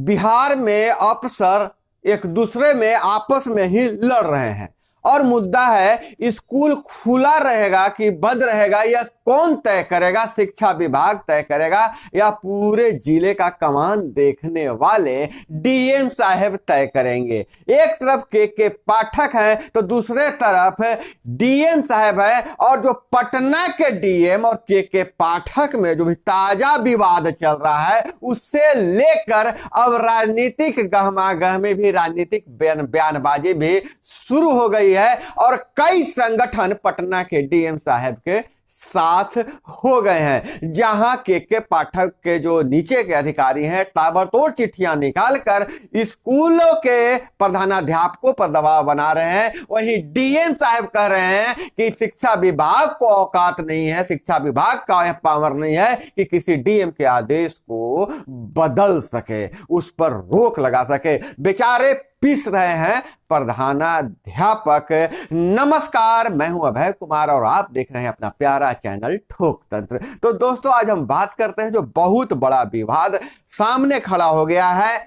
बिहार में अफसर एक दूसरे में आपस में ही लड़ रहे हैं और मुद्दा है स्कूल खुला रहेगा कि बंद रहेगा, यह कौन तय करेगा? शिक्षा विभाग तय करेगा या पूरे जिले का कमान देखने वाले डीएम साहब तय करेंगे? एक तरफ के पाठक हैं तो दूसरे तरफ डीएम साहब है, और जो पटना के डीएम और के पाठक में जो भी ताजा विवाद चल रहा है उससे लेकर अब राजनीतिक गहमागहमी भी, राजनीतिक बयानबाजी भी शुरू हो गई है और कई संगठन पटना के डीएम साहब के साथ हो गए हैं, जहां के पाठक के जो नीचे के अधिकारी हैं ताबड़तोड़ चिट्ठियां निकालकर स्कूलों के प्रधानाध्यापकों पर दबाव बना रहे हैं। वहीं डीएम साहब कह रहे हैं कि शिक्षा विभाग को औकात नहीं है, शिक्षा विभाग का यह पावर नहीं है कि किसी डीएम के आदेश को बदल सके, उस पर रोक लगा सके। बेचारे पीस रहे हैं प्रधानाध्यापक। नमस्कार, मैं हूं अभय कुमार और आप देख रहे हैं अपना प्यारा चैनल ठोक तंत्र। तो दोस्तों, आज हम बात करते हैं जो बहुत बड़ा विवाद सामने खड़ा हो गया है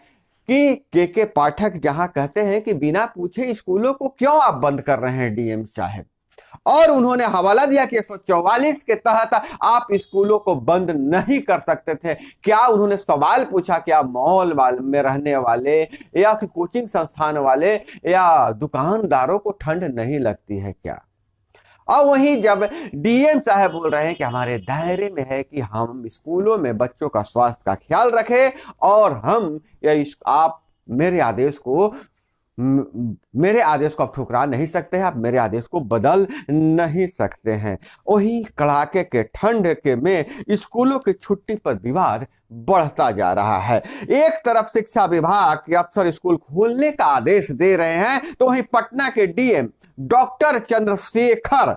कि के पाठक जहां कहते हैं कि बिना पूछे स्कूलों को क्यों आप बंद कर रहे हैं डीएम साहब, और उन्होंने हवाला दिया कि 144 के तहत आप स्कूलों को बंद नहीं कर सकते थे। क्या उन्होंने सवाल पूछा, क्या मॉल में रहने वाले या कोचिंग संस्थान वाले या दुकानदारों को ठंड नहीं लगती है क्या? और वहीं जब डीएम साहब बोल रहे हैं कि हमारे दायरे में है कि हम स्कूलों में बच्चों का स्वास्थ्य का ख्याल रखें और हम आप मेरे आदेश को आप ठुकरा नहीं सकते हैं, आप मेरे आदेश को बदल नहीं सकते हैं। वही कड़ाके के ठंड के में स्कूलों की छुट्टी पर विवाद बढ़ता जा रहा है। एक तरफ शिक्षा विभाग के अफसर स्कूल खोलने का आदेश दे रहे हैं तो वहीं पटना के डीएम डॉक्टर चंद्रशेखर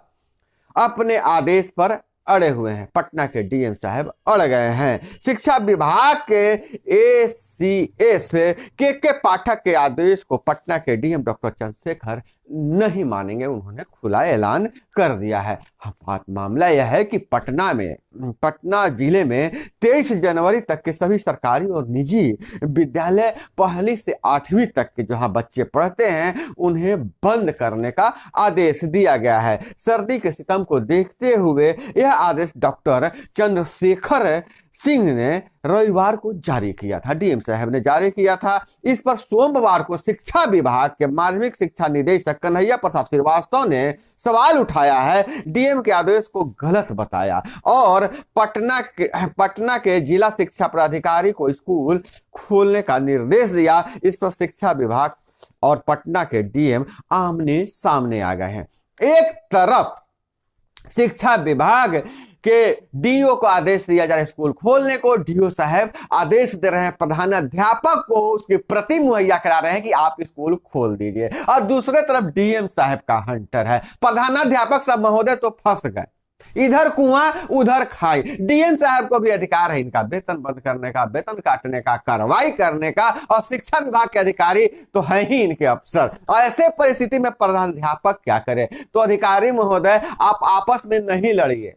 अपने आदेश पर अड़े हुए हैं। पटना के डीएम साहब अड़ गए हैं। शिक्षा विभाग के एसीएस के पाठक के आदेश को पटना के डीएम डॉक्टर चंद्रशेखर नहीं मानेंगे, उन्होंने खुला ऐलान कर दिया है। मामला यह है कि पटना जिले में 23 जनवरी तक के सभी सरकारी और निजी विद्यालय 1ली से 8वीं तक के जहां बच्चे पढ़ते हैं उन्हें बंद करने का आदेश दिया गया है। सर्दी के सितम को देखते हुए यह आदेश डॉक्टर चंद्रशेखर सिंह ने रविवार को जारी किया था, डीएम साहब ने जारी किया था। इस पर सोमवार को शिक्षा विभाग के माध्यमिक शिक्षा निदेशक कन्हैया प्रसाद श्रीवास्तव ने सवाल उठाया है, डीएम के आदेश को गलत बताया और पटना के जिला शिक्षा पदाधिकारी को स्कूल खोलने का निर्देश दिया। इस पर शिक्षा विभाग और पटना के डीएम आमने सामने आ गए हैं। एक तरफ शिक्षा विभाग के डीओ को आदेश दिया जा रहा है स्कूल खोलने को, डीओ साहब आदेश दे रहे हैं प्रधानाध्यापक को, उसकी प्रति मुहैया करा रहे हैं कि आप स्कूल खोल दीजिए, और दूसरे तरफ डीएम साहब का हंटर है। प्रधानाध्यापक सब महोदय तो फंस गए, इधर कुआं उधर खाई। डीएम साहब को भी अधिकार है इनका वेतन बंद करने का, वेतन काटने का, कार्रवाई करने का, और शिक्षा विभाग के अधिकारी तो है ही इनके अफसर। और ऐसे परिस्थिति में प्रधानाध्यापक क्या करे? तो अधिकारी महोदय, आप आपस में नहीं लड़िए,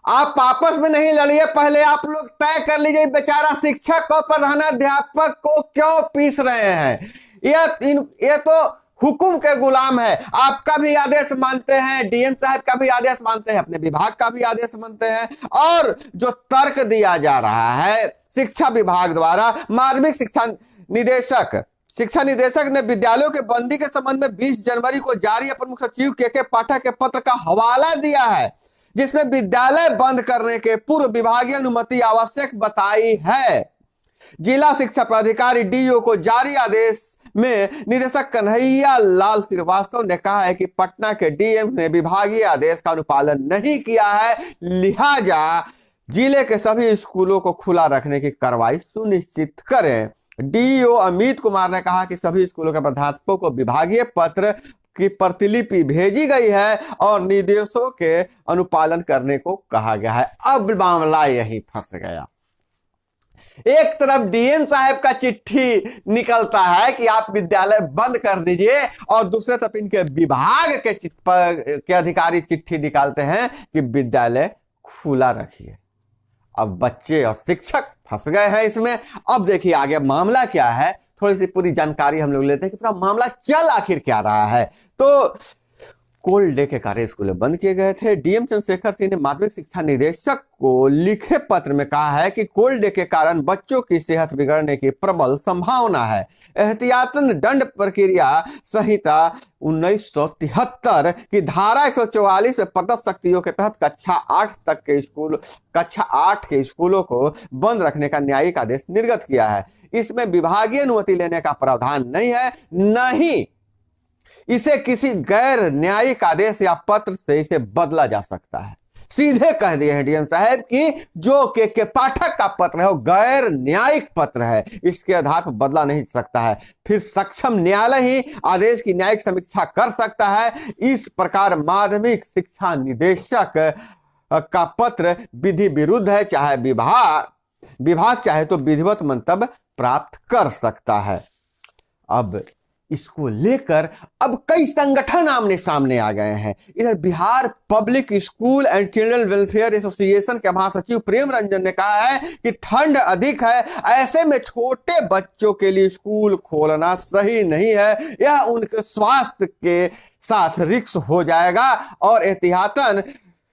आप आपस में नहीं लड़िए, पहले आप लोग तय कर लीजिए बेचारा शिक्षक और प्रधानाध्यापक को क्यों पीस रहे हैं। ये तो हुकुम के गुलाम है। आपका भी आदेश मानते हैं, डीएम साहब का भी आदेश मानते हैं, अपने विभाग का भी आदेश मानते हैं, और जो तर्क दिया जा रहा है शिक्षा विभाग द्वारा, माध्यमिक शिक्षा निदेशक ने विद्यालयों के बंदी के संबंध में 20 जनवरी को जारी प्रमुख सचिव के पाठक के पत्र का हवाला दिया है, जिसमें विद्यालय बंद करने के पूर्व विभागीय अनुमति आवश्यक बताई है। जिला शिक्षा पदाधिकारी डीओ को जारी आदेश में निदेशक कन्हैया लाल श्रीवास्तव ने कहा है कि पटना के डीएम ने विभागीय आदेश का अनुपालन नहीं किया है, लिहाजा जिले के सभी स्कूलों को खुला रखने की कार्रवाई सुनिश्चित करें। डीओ अमित कुमार ने कहा कि सभी स्कूलों के प्राध्यापकों को विभागीय पत्र की प्रतिलिपि भेजी गई है और निर्देशों के अनुपालन करने को कहा गया है। अब मामला यही फंस गया। एक तरफ डीएम साहब का चिट्ठी निकलता है कि आप विद्यालय बंद कर दीजिए, और दूसरे तरफ इनके विभाग के अधिकारी चिट्ठी निकालते हैं कि विद्यालय खुला रखिए। अब बच्चे और शिक्षक फंस गए हैं इसमें। अब देखिए आगे मामला क्या है, थोड़ी सी पूरी जानकारी हम लोग लेते हैं कि पूरा मामला चल आखिर क्या रहा है। तो कोल्ड डे के कारण स्कूल बंद किए गए थे। डीएम चंद्रशेखर सिंह ने माध्यमिक शिक्षा निदेशक को लिखे पत्र में कहा है कि कोल्ड डे के कारण बच्चों की सेहत बिगड़ने की प्रबल संभावना है। एहतियातन दंड प्रक्रिया संहिता 1973 की धारा 144 में प्रदत्त शक्तियों के तहत कक्षा 8 के स्कूलों को बंद रखने का न्यायिक आदेश निर्गत किया है। इसमें विभागीय अनुमति लेने का प्रावधान नहीं है, नहीं इसे किसी गैर न्यायिक आदेश या पत्र से इसे बदला जा सकता है। सीधे कह दिए हैं डीएम साहब कि जो के पाठक का पत्र है वो गैर न्यायिक पत्र है, इसके आधार पर बदला नहीं सकता है। फिर सक्षम न्यायालय ही आदेश की न्यायिक समीक्षा कर सकता है। इस प्रकार माध्यमिक शिक्षा निदेशक का पत्र विधि विरुद्ध है, चाहे विभाग चाहे तो विधिवत मंतव्य प्राप्त कर सकता है। अब इसको लेकर अब कई संगठन आमने सामने आ गए हैं। इधर Bihar public school and children welfare association के महासचिव प्रेम रंजन ने कहा है कि ठंड अधिक है, ऐसे में छोटे बच्चों के लिए स्कूल खोलना सही नहीं है, यह उनके स्वास्थ्य के साथ रिस्क हो जाएगा और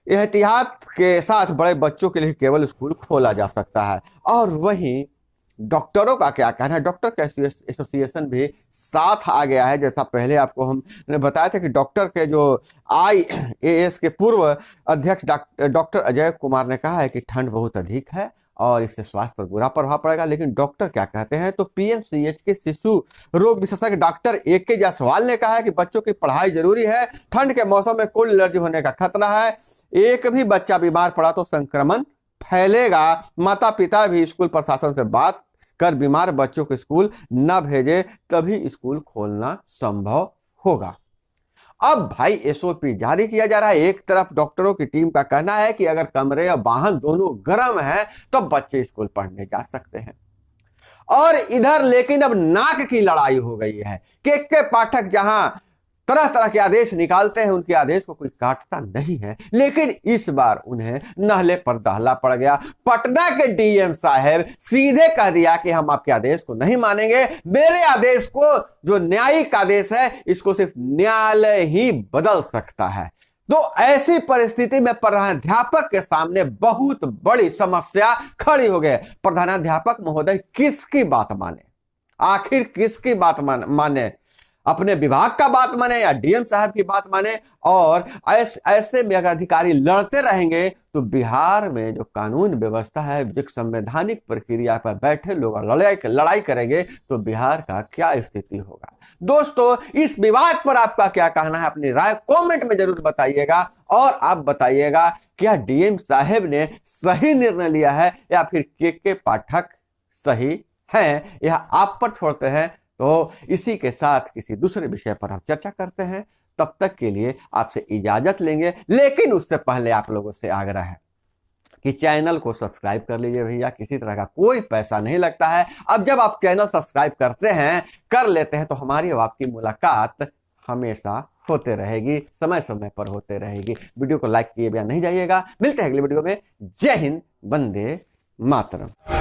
एहतियात के साथ बड़े बच्चों के लिए केवल स्कूल खोला जा सकता है। और वहीं डॉक्टरों का क्या कहना है, डॉक्टर का एसोसिएशन भी साथ आ गया है। जैसा पहले आपको हमने बताया था कि डॉक्टर के जो IAS के पूर्व अध्यक्ष डॉक्टर अजय कुमार ने कहा है कि ठंड बहुत अधिक है और इससे स्वास्थ्य पर बुरा प्रभाव पड़ेगा। लेकिन डॉक्टर क्या कहते हैं, तो PMCH के शिशु रोग विशेषज्ञ डॉक्टर AK जायसवाल ने कहा है कि बच्चों की पढ़ाई जरूरी है, ठंड के मौसम में कोल्ड एलर्जी होने का खतरा है, एक भी बच्चा बीमार पड़ा तो संक्रमण फैलेगा। माता पिता भी स्कूल प्रशासन से बात कर बीमार बच्चों को स्कूल न भेजे, तभी स्कूल खोलना संभव होगा। अब भाई SOP जारी किया जा रहा है। एक तरफ डॉक्टरों की टीम का कहना है कि अगर कमरे और वाहन दोनों गर्म हैं तो बच्चे स्कूल पढ़ने जा सकते हैं, और इधर लेकिन अब नाक की लड़ाई हो गई है। के पाठक जहां तरह तरह के आदेश निकालते हैं, उनके आदेश को कोई काटता नहीं है, लेकिन इस बार उन्हें नहले पर दहला पड़ गया। पटना के डीएम साहब सीधे कह दिया कि हम आपके आदेश को नहीं मानेंगे, मेरे आदेश को, जो न्यायिक आदेश है, इसको सिर्फ न्यायालय ही बदल सकता है। तो ऐसी परिस्थिति में प्रधानाध्यापक के सामने बहुत बड़ी समस्या खड़ी हो गई। प्रधानाध्यापक महोदय किसकी बात माने, आखिर किसकी बात माने, अपने विभाग का बात माने या डीएम साहब की बात माने। और ऐसे में अगर अधिकारी लड़ते रहेंगे तो बिहार में जो कानून व्यवस्था है, जो संवैधानिक प्रक्रिया पर बैठे लोग लड़ाई करेंगे तो बिहार का क्या स्थिति होगा। दोस्तों, इस विवाद पर आपका क्या कहना है, अपनी राय कमेंट में जरूर बताइएगा। और आप बताइएगा क्या डीएम साहब ने सही निर्णय लिया है या फिर के पाठक सही हैं, यह आप पर छोड़ते हैं। तो इसी के साथ किसी दूसरे विषय पर हम चर्चा करते हैं। तब तक के लिए आपसे इजाजत लेंगे, लेकिन उससे पहले आप लोगों से आग्रह है कि चैनल को सब्सक्राइब कर लीजिए भैया, किसी तरह का कोई पैसा नहीं लगता है। अब जब आप चैनल सब्सक्राइब कर लेते हैं तो हमारी और आपकी मुलाकात हमेशा होते रहेगी, समय समय पर होते रहेगी। वीडियो को लाइक किए बिना नहीं जाइएगा। मिलते हैं अगले वीडियो में। जय हिंद, वंदे मातरम।